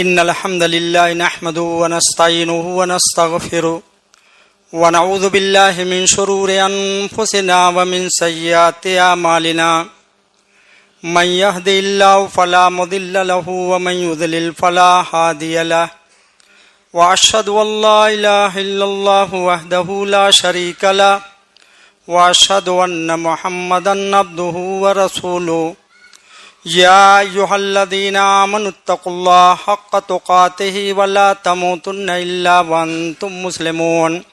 إن الحمد لله نحمده ونستعينه ونستغفره ونعوذ بالله من شرور أنفسنا ومن سيئات أعمالنا من يهد الله فلا مضل له ومن يضلل فلا هادي له وأشهد أن لا إله إلا الله وحده لا شريك له وأشهد أن محمدا عبده ورسوله يا أيها الذين آمنوا اتقوا الله حق تقاته ولا تموتن إلا وأنتم مسلمون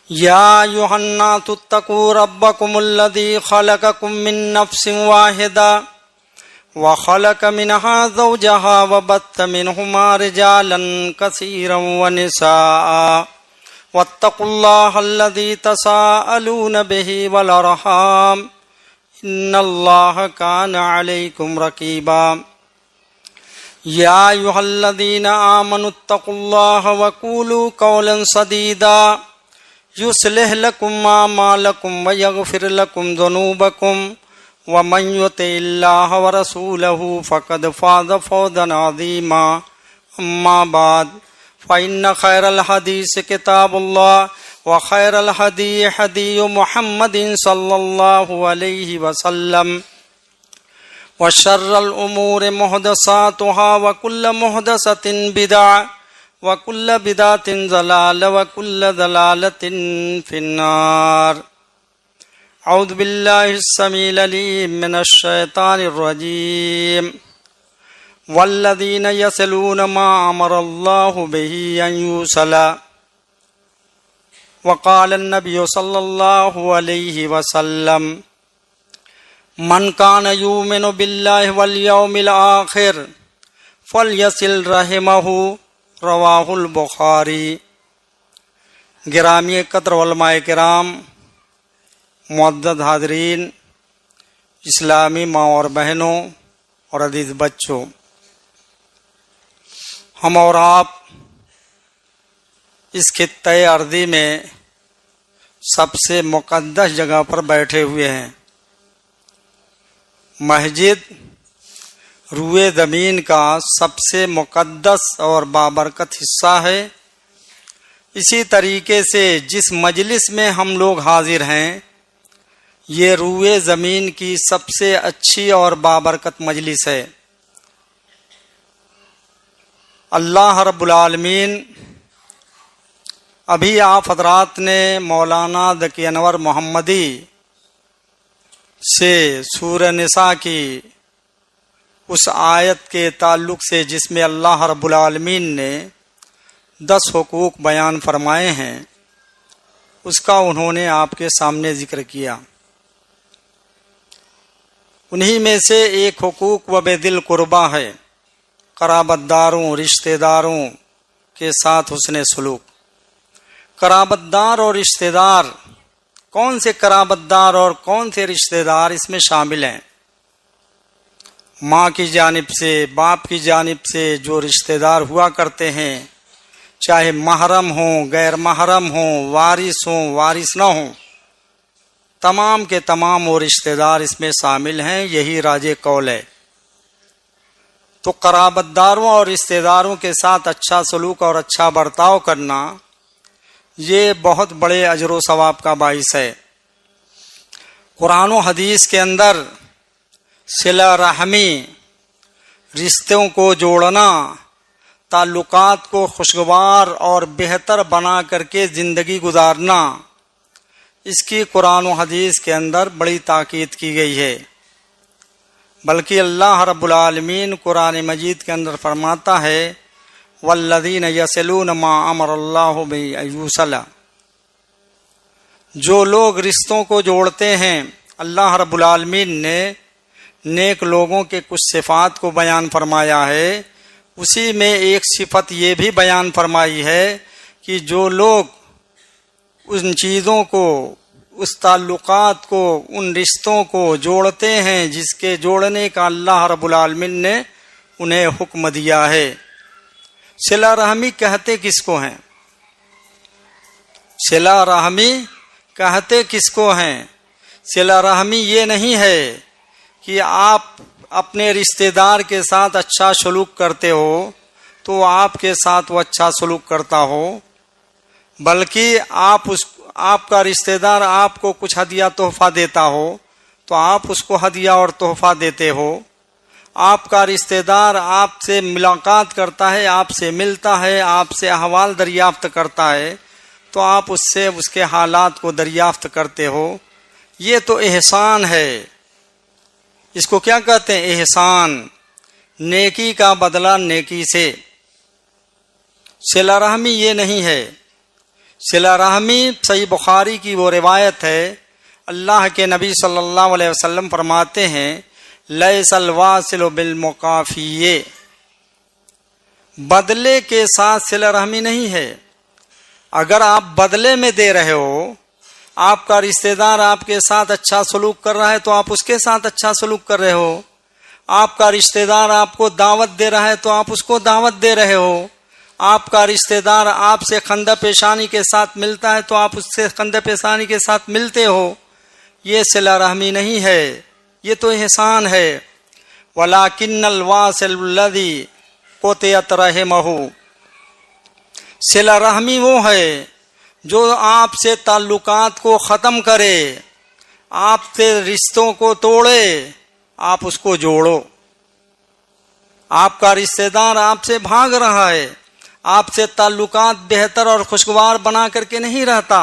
يا أيها الناس اتقوا ربكم الذي خلقكم من نفس واحدة وخلق منها زوجها وبث منهما رجالا كثيرا ونساء واتقوا الله الذي تساءلون به والأرحام إن الله كان عليكم رقيبا يا أيها الذين آمنوا اتقوا الله وقولوا قولا سديدا يصلح لكم أعمالكم ويغفر لكم ذنوبكم ومن يطع الله ورسوله فقد فاز فوزا عظيما أما بعد فإن خير الحديث كتاب الله وخير الهدي هدي محمد صلى الله عليه وسلم وشر الأمور محدثاتها وكل محدثة بدعة وكل بدعة ضلالة وكل ضلالة في النار أعوذ بالله السميع العليم من الشيطان الرجيم والذين يصلون ما أمر الله به أن يوصل وقال النبي صلى الله عليه وسلم من كان يؤمن بالله واليوم الآخر فليصل رحمه رواہ البخاری۔ گرامی قدر علماء کرام، معزز حاضرین، اسلامی ماں اور بہنوں اور عزیز بچوں، ہم اور آپ اس خطۂ ارضی میں سب سے مقدس جگہ پر بیٹھے ہوئے ہیں۔ مسجد روئے زمین کا سب سے مقدس اور بابرکت حصہ ہے۔ اسی طریقے سے جس مجلس میں ہم لوگ حاضر ہیں، یہ روئے زمین کی سب سے اچھی اور بابرکت مجلس ہے۔ اللہ رب العالمین ابھی آپ حضرات نے مولانا ذکی انور محمدی سے سورہ نساء کی اس آیت کے تعلق سے جس میں اللہ رب العالمین نے 10 حقوق بیان فرمائے ہیں، اس کا انہوں نے آپ کے سامنے ذکر کیا۔ انہی میں سے ایک حقوق و بذل قربا ہے، قرابت داروں رشتہ داروں کے ساتھ حسن سلوک۔ قرابت دار اور رشتہ دار، کون سے قرابت دار اور کون سے رشتہ دار اس میں شامل ہیں؟ ماں کی جانب سے، باپ کی جانب سے جو رشتہ دار ہوا کرتے ہیں، چاہے محرم ہوں، غیر محرم ہوں، وارث ہوں، وارث نہ ہوں، تمام کے تمام وہ رشتہ دار اس میں شامل ہیں، یہی راج قول ہے۔ تو قرابت داروں اور رشتہ داروں کے ساتھ اچھا سلوک اور اچھا برتاؤ کرنا، یہ بہت بڑے اجر و ثواب کا باعث ہے۔ قرآن و حدیث کے اندر صلہ رحمی، رشتوں کو جوڑنا، تعلقات کو خوشگوار اور بہتر بنا کر کے زندگی گزارنا، اس کی قرآن و حدیث کے اندر بڑی تاکید کی گئی ہے۔ بلکہ اللہ رب العالمین قرآن مجید کے اندر فرماتا ہے والذین یصلون ما امر اللہ بہ ان یوصل، جو لوگ رشتوں کو جوڑتے ہیں، اللہ رب العالمین نے نیک لوگوں کے کچھ صفات کو بیان فرمایا ہے، اسی میں ایک صفت یہ بھی بیان فرمائی ہے کہ جو لوگ ان چیزوں کو، اس تعلقات کو، ان رشتوں کو جوڑتے ہیں جس کے جوڑنے کا اللہ رب العالمین نے انہیں حکم دیا ہے۔ صلہ رحمی کہتے کس کو ہیں؟ صلہ رحمی کہتے کس کو ہیں؟ صلہ رحمی یہ نہیں ہے کہ آپ اپنے رشتہ دار کے ساتھ اچھا سلوک کرتے ہو تو آپ کے ساتھ وہ اچھا سلوک کرتا ہو، بلکہ آپ کا رشتہ دار آپ کو کچھ ہدیہ تحفہ دیتا ہو تو آپ اس کو ہدیہ اور تحفہ دیتے ہو، آپ کا رشتہ دار آپ سے ملاقات کرتا ہے، آپ سے ملتا ہے، آپ سے احوال دریافت کرتا ہے تو آپ اس سے اس کے حالات کو دریافت کرتے ہو، یہ تو احسان ہے۔ اس کو کیا کہتے ہیں؟ احسان۔ نیکی کا بدلہ نیکی سے۔ صلہ رحمی یہ نہیں ہے۔ صلہ رحمی صحیح بخاری کی وہ روایت ہے، اللہ کے نبی صلی اللہ علیہ وسلم فرماتے ہیں لیس الواصل بالمقافی، بدلے کے ساتھ صلہ رحمی نہیں ہے۔ اگر آپ بدلے میں دے رہے ہو، آپ کا رشتہ دار آپ کے ساتھ اچھا سلوک کر رہا ہے تو آپ اس کے ساتھ اچھا سلوک کر رہے ہو، آپ کا رشتہ دار آپ کو دعوت دے رہا ہے تو آپ اس کو دعوت دے رہے ہو، آپ کا رشتہ دار آپ سے خندہ پیشانی کے ساتھ ملتا ہے تو آپ اس سے خندہ پیشانی کے ساتھ ملتے ہو، یہ صلہ رحمی نہیں ہے، یہ تو احسان ہے۔ وَلَٰكِنَّ الْوَاصِلُ الَّذِي قُطِعَتْ رَحِمُهُ، صلہ رحمی وہ ہے جو آپ سے تعلقات کو ختم کرے، آپ سے رشتوں کو توڑے، آپ اس کو جوڑو۔ آپ کا رشتہ دار آپ سے بھاگ رہا ہے، آپ سے تعلقات بہتر اور خوشگوار بنا کر کے نہیں رہتا،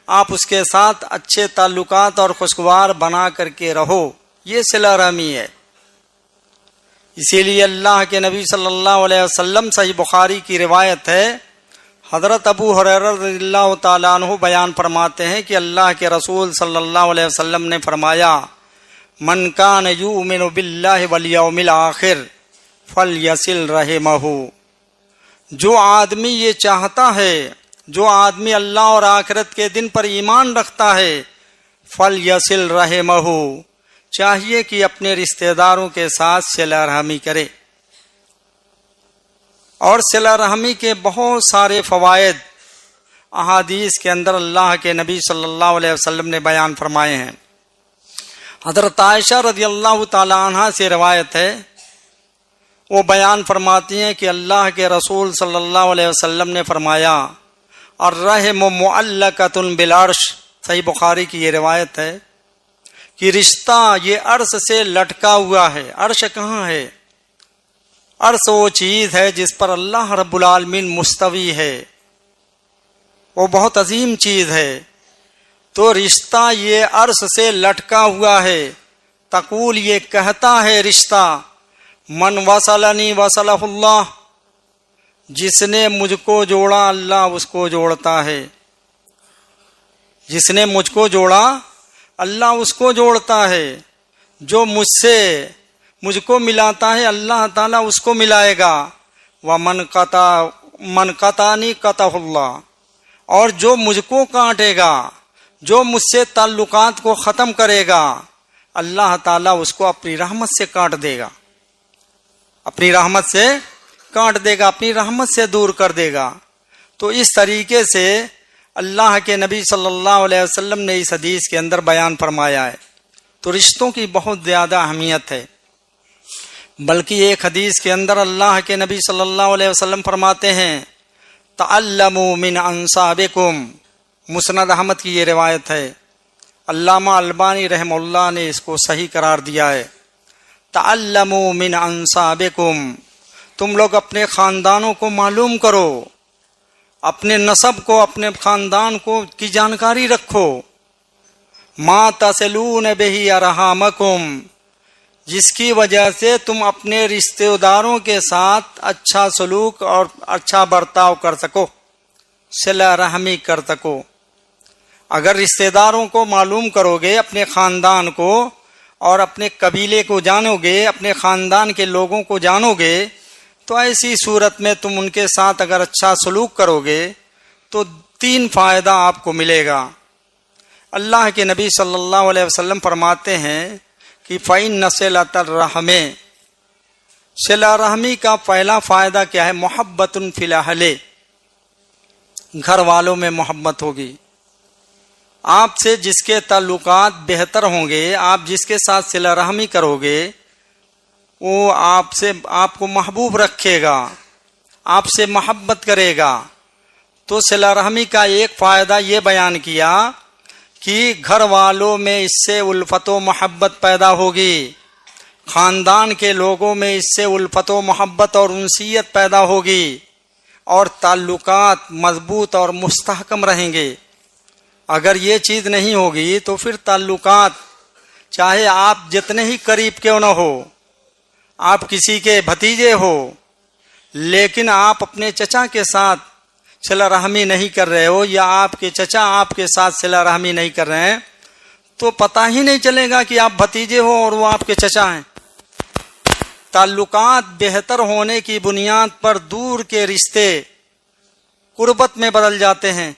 آپ اس کے ساتھ اچھے تعلقات اور خوشگوار بنا کر کے رہو، یہ صلہ رحمی ہے۔ اسی لیے اللہ کے نبی صلی اللہ علیہ وسلم، صحیح بخاری کی روایت ہے، حضرت ابو ہریرہ رضی اللہ تعالیٰ عنہ بیان فرماتے ہیں کہ اللہ کے رسول صلی اللہ علیہ وسلم نے فرمایا من کان یؤمن باللہ والیوم الآخر فلیصل رحمہ، جو آدمی یہ چاہتا ہے، جو آدمی اللہ اور آخرت کے دن پر ایمان رکھتا ہے، فلیصل رحمہ، چاہیے کہ اپنے رشتہ داروں کے ساتھ صلہ رحمی کرے۔ اور صلہ رحمی کے بہت سارے فوائد احادیث کے اندر اللہ کے نبی صلی اللہ علیہ وسلم نے بیان فرمائے ہیں۔ حضرت عائشہ رضی اللہ تعالی عنہا سے روایت ہے، وہ بیان فرماتی ہیں کہ اللہ کے رسول صلی اللہ علیہ وسلم نے فرمایا الرحم معلقۃ بالعرش، صحیح بخاری کی یہ روایت ہے کہ رشتہ یہ عرش سے لٹکا ہوا ہے۔ عرش کہاں ہے؟ عرش وہ چیز ہے جس پر اللہ رب العالمین مستوی ہے، وہ بہت عظیم چیز ہے، تو رشتہ یہ عرش سے لٹکا ہوا ہے۔ تقول یہ کہتا ہے رشتہ من وصلنی وصلہ اللہ، جس نے مجھ کو جوڑا اللہ اس کو جوڑتا ہے، جس نے مجھ کو جوڑا اللہ اس کو جوڑتا ہے، جو مجھ کو ملاتا ہے اللہ تعالیٰ اس کو ملائے گا، وَمَنْ مَنْ قَطَعَنِي قَطَعَهُ اللہ، اور جو مجھ کو کاٹے گا، جو مجھ سے تعلقات کو ختم کرے گا، اللہ تعالیٰ اس کو اپنی رحمت سے کاٹ دے گا، اپنی رحمت سے کاٹ دے گا، اپنی رحمت سے دور کر دے گا۔ تو اس طریقے سے اللہ کے نبی صلی اللہ علیہ وسلم نے اس حدیث کے اندر بیان فرمایا ہے۔ تو رشتوں کی بہت زیادہ اہمیت ہے، بلکہ ایک حدیث کے اندر اللہ کے نبی صلی اللہ علیہ وسلم فرماتے ہیں تعلموا من انصابکم، مسند احمد کی یہ روایت ہے، علامہ البانی رحمہ اللہ نے اس کو صحیح قرار دیا ہے۔ تعلموا من انصابکم، تم لوگ اپنے خاندانوں کو معلوم کرو، اپنے نسب کو، اپنے خاندان کو کی جانکاری رکھو۔ ما تصلون بہ ارحامکم، جس کی وجہ سے تم اپنے رشتہ داروں کے ساتھ اچھا سلوک اور اچھا برتاؤ کر سکو، صلہ رحمی کر سکو۔ اگر رشتہ داروں کو معلوم کرو گے، اپنے خاندان کو اور اپنے قبیلے کو جانو گے، اپنے خاندان کے لوگوں کو جانو گے، تو ایسی صورت میں تم ان کے ساتھ اگر اچھا سلوک کرو گے تو 3 فائدہ آپ کو ملے گا۔ اللہ کے نبی صلی اللہ علیہ وسلم فرماتے ہیں کہ فَإِنَّ صِلَةَ الرَّحْمِ، صلہ رحمی کا پہلا فائدہ کیا ہے؟ محبت فی الاہل، گھر والوں میں محبت ہوگی۔ آپ سے جس کے تعلقات بہتر ہوں گے، آپ جس کے ساتھ صلہ رحمی کرو گے، وہ آپ کو محبوب رکھے گا، آپ سے محبت کرے گا۔ تو صلہ رحمی کا ایک فائدہ یہ بیان کیا کہ گھر والوں میں اس سے الفت و محبت پیدا ہوگی، خاندان کے لوگوں میں اس سے الفت و محبت اور انسیت پیدا ہوگی، اور تعلقات مضبوط اور مستحکم رہیں گے۔ اگر یہ چیز نہیں ہوگی تو پھر تعلقات، چاہے آپ جتنے ہی قریب کیوں نہ ہو، آپ کسی کے بھتیجے ہو، لیکن آپ اپنے چچا کے ساتھ صلہ رحمی نہیں کر رہے ہو، یا آپ کے چچا آپ کے ساتھ صلہ رحمی نہیں کر رہے ہیں، تو پتہ ہی نہیں چلے گا کہ آپ بھتیجے ہو اور وہ آپ کے چچا ہیں۔ تعلقات بہتر ہونے کی بنیاد پر دور کے رشتے قربت میں بدل جاتے ہیں،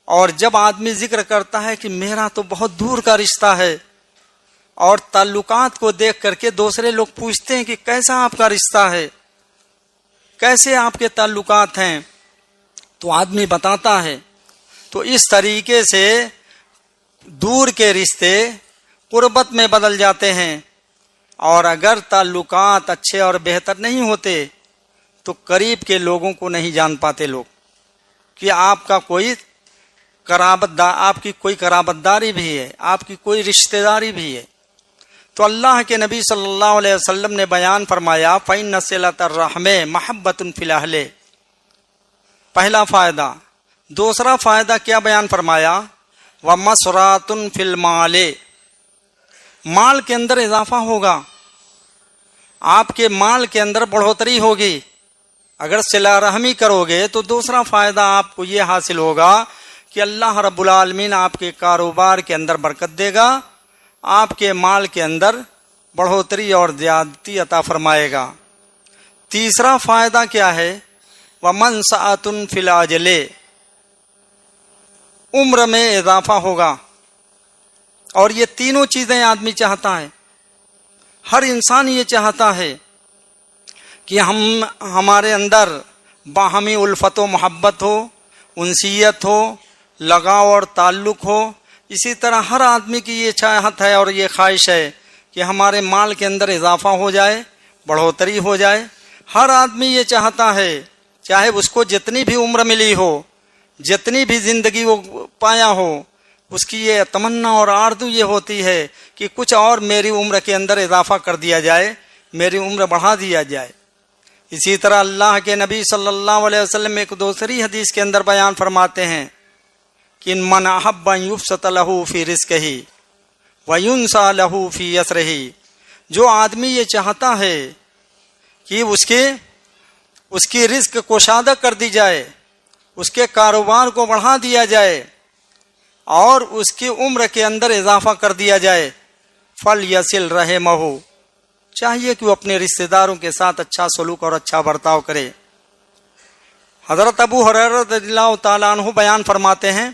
اور جب آدمی ذکر کرتا ہے کہ میرا تو بہت دور کا رشتہ ہے، اور تعلقات کو دیکھ کر کے دوسرے لوگ پوچھتے ہیں کہ کیسا آپ کا رشتہ ہے، کیسے آپ کے تعلقات ہیں، تو آدمی بتاتا ہے۔ تو اس طریقے سے دور کے رشتے قربت میں بدل جاتے ہیں، اور اگر تعلقات اچھے اور بہتر نہیں ہوتے تو قریب کے لوگوں کو نہیں جان پاتے لوگ کہ آپ کا کوئی آپ کی کوئی قرابت داری بھی ہے، آپ کی کوئی رشتہ داری بھی ہے۔ تو اللہ کے نبی صلی اللہ علیہ وسلم نے بیان فرمایا فَإِنَّ صِلَةَ الرَّحْمِ مَحَبَّةٌ فِي الْأَهْلِ، پہلا فائدہ۔ دوسرا فائدہ کیا بیان فرمایا؟ وَمَسْرَاتٌ فِي الْمَالِ، مال کے اندر اضافہ ہوگا، آپ کے مال کے اندر بڑھوتری ہوگی۔ اگر صلہ رحمی کرو گے تو دوسرا فائدہ آپ کو یہ حاصل ہوگا کہ اللہ رب العالمین آپ کے کاروبار کے اندر برکت دے گا، آپ کے مال کے اندر بڑھوتری اور زیادتی عطا فرمائے گا۔ تیسرا فائدہ کیا ہے؟ وَمَنْسَعَةٌ فِي الْأَجَلِ، عمر میں اضافہ ہوگا۔ اور یہ تینوں چیزیں آدمی چاہتا ہے، ہر انسان یہ چاہتا ہے کہ ہمارے اندر باہمی الفت و محبت ہو، انسیت ہو، لگاؤ اور تعلق ہو۔ اسی طرح ہر آدمی کی یہ چاہت ہے اور یہ خواہش ہے کہ ہمارے مال کے اندر اضافہ ہو جائے، بڑھوتری ہو جائے۔ ہر آدمی یہ چاہتا ہے، چاہے اس کو جتنی بھی عمر ملی ہو، جتنی بھی زندگی وہ پایا ہو، اس کی یہ تمنا اور آرزو یہ ہوتی ہے کہ کچھ اور میری عمر کے اندر اضافہ کر دیا جائے، میری عمر بڑھا دیا جائے۔ اسی طرح اللہ کے نبی صلی اللہ علیہ وسلم ایک دوسری حدیث کے اندر بیان فرماتے ہیں کہ من احب ان یبسط له فی رزقہ وینسى له فی یسرہ، جو آدمی یہ چاہتا ہے کہ اس کی رزق کشادہ کر دی جائے، اس کے کاروبار کو بڑھا دیا جائے اور اس کی عمر کے اندر اضافہ کر دیا جائے، فَلْيَصِلْ رَحِمَهُ، چاہیے کہ وہ اپنے رشتہ داروں کے ساتھ اچھا سلوک اور اچھا برتاؤ کرے۔ حضرت ابو ہریرہ رضی اللہ تعالیٰ عنہ بیان فرماتے ہیں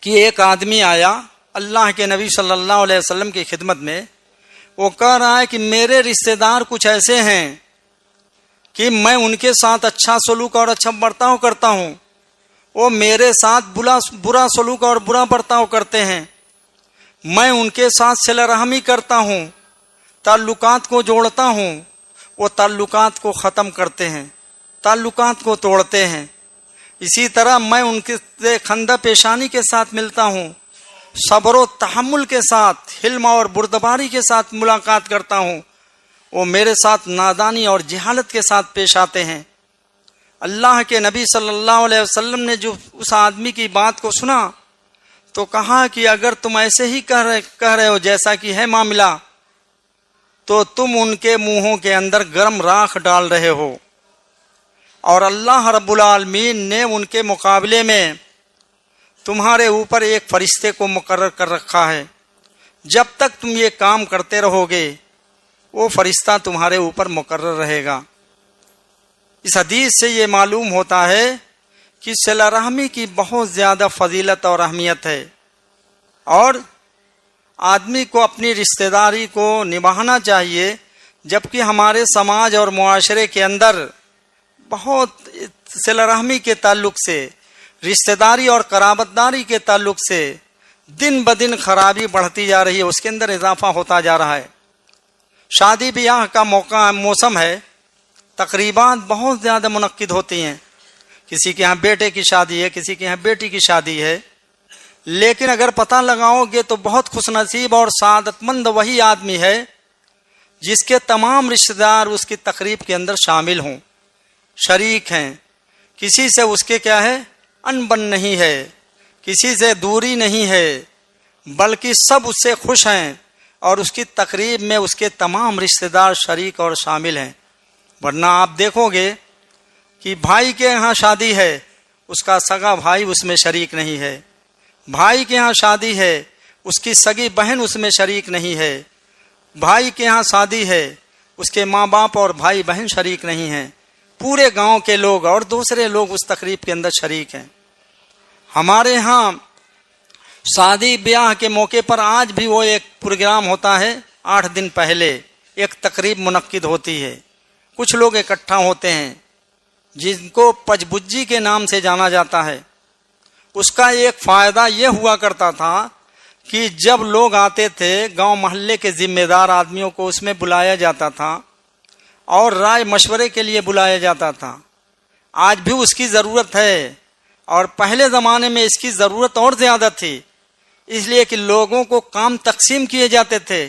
کہ ایک آدمی آیا اللہ کے نبی صلی اللہ علیہ وسلم کی خدمت میں، وہ کہہ رہا ہے کہ میرے رشتہ دار کچھ ایسے ہیں کہ میں ان کے ساتھ اچھا سلوک اور اچھا برتاؤ کرتا ہوں، وہ میرے ساتھ برا سلوک اور برا برتاؤ کرتے ہیں، میں ان کے ساتھ صلہ رحمی کرتا ہوں، تعلقات کو جوڑتا ہوں، وہ تعلقات کو ختم کرتے ہیں، تعلقات کو توڑتے ہیں۔ اسی طرح میں ان کے خندہ پیشانی کے ساتھ ملتا ہوں، صبر و تحمل کے ساتھ، حلم اور بردباری کے ساتھ ملاقات کرتا ہوں، وہ میرے ساتھ نادانی اور جہالت کے ساتھ پیش آتے ہیں۔ اللہ کے نبی صلی اللہ علیہ وسلم نے جو اس آدمی کی بات کو سنا تو کہا کہ اگر تم ایسے ہی کہہ رہے ہو جیسا کہ ہے معاملہ، تو تم ان کے منہوں کے اندر گرم راکھ ڈال رہے ہو، اور اللہ رب العالمین نے ان کے مقابلے میں تمہارے اوپر ایک فرشتے کو مقرر کر رکھا ہے، جب تک تم یہ کام کرتے رہو گے وہ فرشتہ تمہارے اوپر مقرر رہے گا۔ اس حدیث سے یہ معلوم ہوتا ہے کہ صلہ رحمی کی بہت زیادہ فضیلت اور اہمیت ہے، اور آدمی کو اپنی رشتہ داری کو نبھانا چاہیے، جبکہ ہمارے سماج اور معاشرے کے اندر بہت صلہ رحمی کے تعلق سے، رشتہ داری اور قرابت داری کے تعلق سے دن بدن خرابی بڑھتی جا رہی ہے، اس کے اندر اضافہ ہوتا جا رہا ہے۔ شادی بیاہ کا موسم ہے، تقریبات بہت زیادہ منعقد ہوتی ہیں. کسی کے ہاں بیٹے کی شادی ہے، کسی کے ہاں بیٹی کی شادی ہے. لیکن اگر پتہ لگاؤ گے تو بہت خوش نصیب اور سعادت مند وہی آدمی ہے جس کے تمام رشتہ دار اس کی تقریب کے اندر شامل ہوں، شریک ہیں. کسی سے اس کے کیا ہے، انبن نہیں ہے، کسی سے دوری نہیں ہے، بلکہ سب اس سے خوش ہیں اور اس کی تقریب میں اس کے تمام رشتہ دار شریک اور شامل ہیں. ورنہ آپ دیکھو گے کہ بھائی کے یہاں شادی ہے، اس کا سگا بھائی اس میں شریک نہیں ہے. بھائی کے یہاں شادی ہے، اس کی سگی بہن اس میں شریک نہیں ہے. بھائی کے یہاں شادی ہے، اس کے ماں باپ اور بھائی بہن شریک نہیں ہیں. پورے گاؤں کے لوگ اور دوسرے لوگ اس تقریب کے اندر شریک ہیں. ہمارے ہاں شادی بیاہ کے موقع پر آج بھی وہ ایک پروگرام ہوتا ہے، 8 دن پہلے ایک تقریب منعقد ہوتی ہے. کچھ لوگ اکٹھا ہوتے ہیں جن کو پج بجی کے نام سے جانا جاتا ہے. اس کا ایک فائدہ یہ ہوا کرتا تھا کہ جب لوگ آتے تھے گاؤں محلے کے ذمہ دار آدمیوں کو اس میں بلایا جاتا تھا اور رائے مشورے کے لیے بلایا جاتا تھا. آج بھی اس کی ضرورت ہے اور پہلے زمانے میں اس کی ضرورت اور زیادہ تھی، اس لیے کہ لوگوں کو کام تقسیم کیے جاتے تھے،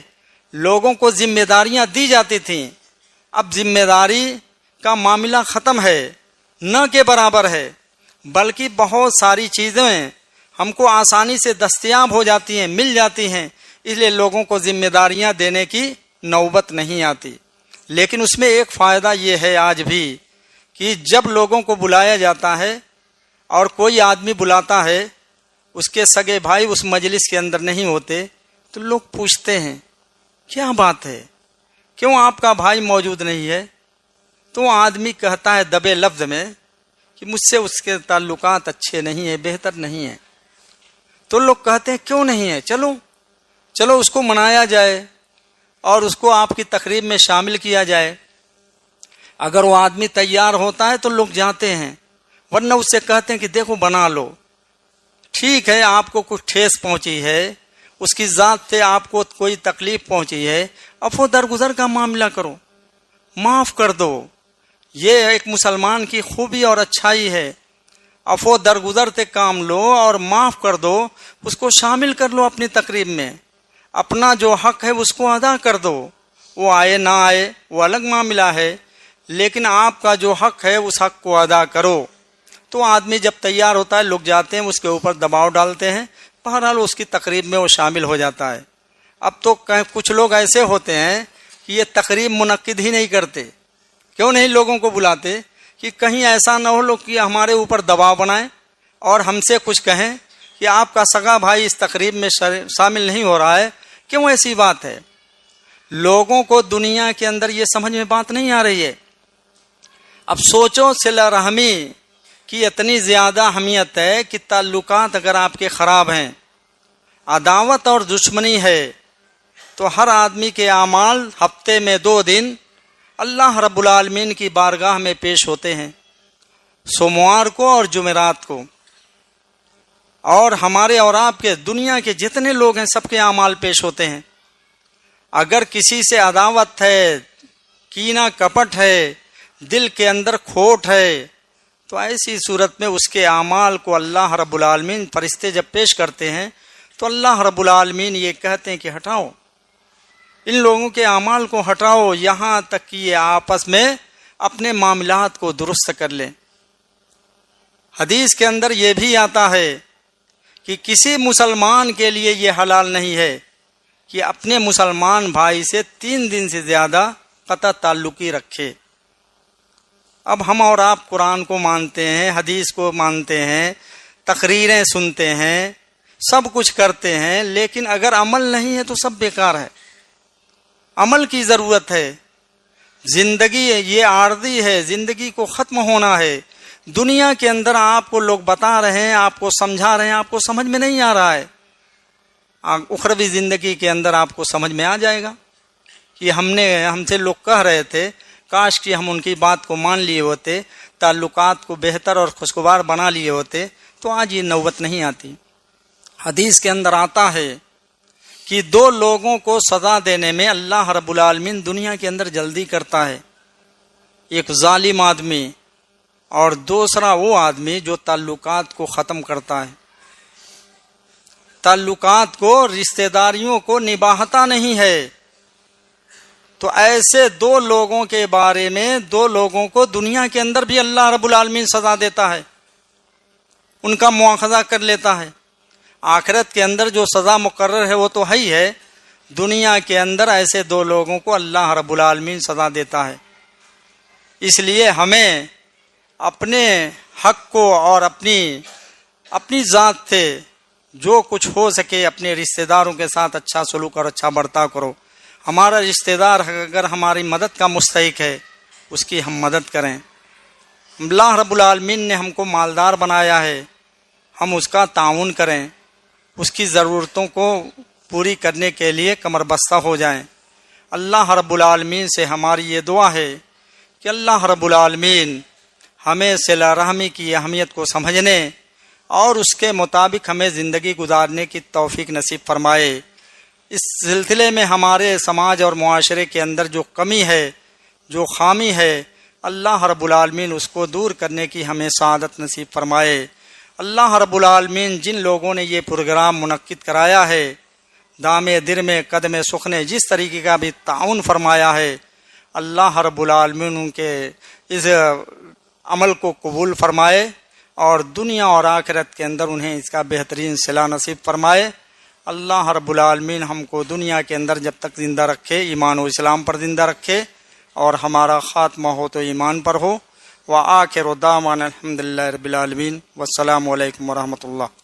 لوگوں کو ذمہ داریاں دی جاتی تھیں. اب ذمہ داری کا معاملہ ختم ہے، نہ کے برابر ہے، بلکہ بہت ساری چیزیں ہم کو آسانی سے دستیاب ہو جاتی ہیں، مل جاتی ہیں، اس لیے لوگوں کو ذمہ داریاں دینے کی نوبت نہیں آتی. لیکن اس میں ایک فائدہ یہ ہے آج بھی کہ جب لوگوں کو بلایا جاتا ہے اور کوئی آدمی بلاتا ہے، اس کے سگے بھائی اس مجلس کے اندر نہیں ہوتے تو لوگ پوچھتے ہیں کیا بات ہے، کیوں آپ کا بھائی موجود نہیں ہے؟ تو آدمی کہتا ہے دبے لفظ میں کہ مجھ سے اس کے تعلقات اچھے نہیں ہیں، بہتر نہیں ہیں. تو لوگ کہتے ہیں کیوں نہیں ہے، چلو اس کو منایا جائے اور اس کو آپ کی تقریب میں شامل کیا جائے. اگر وہ آدمی تیار ہوتا ہے تو لوگ جاتے ہیں، ورنہ اس سے کہتے ہیں کہ دیکھو بنا لو. ٹھیک ہے، آپ کو کچھ ٹھیس پہنچی ہے، اس کی ذات سے آپ کو کوئی تکلیف پہنچی ہے، عفو درگزر کا معاملہ کرو، معاف کر دو. یہ ایک مسلمان کی خوبی اور اچھائی ہے. عفو درگزر سے کام لو اور معاف کر دو، اس کو شامل کر لو اپنی تقریب میں. اپنا جو حق ہے اس کو ادا کر دو. وہ آئے نہ آئے وہ الگ معاملہ ہے، لیکن آپ کا جو حق ہے اس حق کو ادا کرو. تو آدمی جب تیار ہوتا ہے، لوگ جاتے ہیں، اس کے اوپر دباؤ ڈالتے ہیں، بہرحال اس کی تقریب میں وہ شامل ہو جاتا ہے. اب تو کچھ لوگ ایسے ہوتے ہیں کہ یہ تقریب منعقد ہی نہیں کرتے. کیوں نہیں لوگوں کو بلاتے؟ کہ کہیں ایسا نہ ہو لوگ کہ ہمارے اوپر دباؤ بنائیں اور ہم سے کچھ کہیں کہ آپ کا سگا بھائی اس تقریب میں شامل نہیں ہو رہا ہے. کیوں ایسی بات ہے؟ لوگوں کو دنیا کے اندر یہ سمجھ میں بات نہیں آ رہی ہے. اب سوچو صلہ رحمی کی اتنی زیادہ اہمیت ہے کہ تعلقات اگر آپ کے خراب ہیں، عداوت اور دشمنی ہے، تو ہر آدمی کے اعمال ہفتے میں 2 دن اللہ رب العالمین کی بارگاہ میں پیش ہوتے ہیں، سوموار کو اور جمعرات کو. اور ہمارے اور آپ کے دنیا کے جتنے لوگ ہیں سب کے اعمال پیش ہوتے ہیں. اگر کسی سے عداوت ہے، کینہ کپٹ ہے، دل کے اندر کھوٹ ہے، تو ایسی صورت میں اس کے اعمال کو اللہ رب العالمین فرشتے جب پیش کرتے ہیں تو اللہ رب العالمین یہ کہتے ہیں کہ ہٹاؤ، ان لوگوں کے اعمال کو ہٹاؤ، یہاں تک کہ یہ آپس میں اپنے معاملات کو درست کر لیں. حدیث کے اندر یہ بھی آتا ہے کہ کسی مسلمان کے لیے یہ حلال نہیں ہے کہ اپنے مسلمان بھائی سے 3 دن سے زیادہ قطع تعلقی رکھے. اب ہم اور آپ قرآن کو مانتے ہیں، حدیث کو مانتے ہیں، تقریریں سنتے ہیں، سب کچھ کرتے ہیں، لیکن اگر عمل نہیں ہے تو سب بیکار ہے. عمل کی ضرورت ہے. زندگی یہ عارضی ہے، زندگی کو ختم ہونا ہے. دنیا کے اندر آپ کو لوگ بتا رہے ہیں، آپ کو سمجھا رہے ہیں، آپ کو سمجھ میں نہیں آ رہا ہے. اخروی زندگی کے اندر آپ کو سمجھ میں آ جائے گا کہ ہم سے لوگ کہہ رہے تھے، کاش کہ ہم ان کی بات کو مان لیے ہوتے، تعلقات کو بہتر اور خوشگوار بنا لیے ہوتے، تو آج یہ نوبت نہیں آتی. حدیث کے اندر آتا ہے کہ دو لوگوں کو سزا دینے میں اللہ رب العالمین دنیا کے اندر جلدی کرتا ہے، ایک ظالم آدمی اور دوسرا وہ آدمی جو تعلقات کو ختم کرتا ہے، تعلقات کو، رشتہ داریوں کو نبھاتا نہیں ہے۔ تو ایسے دو لوگوں کے بارے میں، دو لوگوں کو دنیا کے اندر بھی اللہ رب العالمین سزا دیتا ہے، ان کا مواخذہ کر لیتا ہے۔ آخرت کے اندر جو سزا مقرر ہے وہ تو ہے ہی ہے، دنیا کے اندر ایسے دو لوگوں کو اللہ رب العالمین سزا دیتا ہے۔ اس لیے ہمیں اپنے حق کو اور اپنی ذات سے جو کچھ ہو سکے اپنے رشتہ داروں کے ساتھ اچھا سلوک اور اچھا برتاؤ کرو۔ ہمارا رشتہ دار اگر ہماری مدد کا مستحق ہے اس کی ہم مدد کریں۔ اللہ رب العالمین نے ہم کو مالدار بنایا ہے، ہم اس کا تعاون کریں، اس کی ضرورتوں کو پوری کرنے کے لیے کمر بستہ ہو جائیں۔ اللہ رب العالمین سے ہماری یہ دعا ہے کہ اللہ رب العالمین ہمیں صلہ رحمی کی اہمیت کو سمجھنے اور اس کے مطابق ہمیں زندگی گزارنے کی توفیق نصیب فرمائے۔ اس سلسلے میں ہمارے سماج اور معاشرے کے اندر جو کمی ہے، جو خامی ہے، اللہ رب العالمین اس کو دور کرنے کی ہمیں سعادت نصیب فرمائے۔ اللہ رب العالمین جن لوگوں نے یہ پروگرام منعقد کرایا ہے، دامے در میں قدم سخ نے جس طریقے کا بھی تعاون فرمایا ہے، اللہ رب العالمین ان کے اس عمل کو قبول فرمائے اور دنیا اور آخرت کے اندر انہیں اس کا بہترین صلہ نصیب فرمائے۔ اللہ رب العالمین ہم کو دنیا کے اندر جب تک زندہ رکھے ایمان و اسلام پر زندہ رکھے اور ہمارا خاتمہ ہو تو ایمان پر ہو۔ وآخر دعوانا الحمدللہ رب العالمین، والسلام علیکم ورحمۃ اللہ۔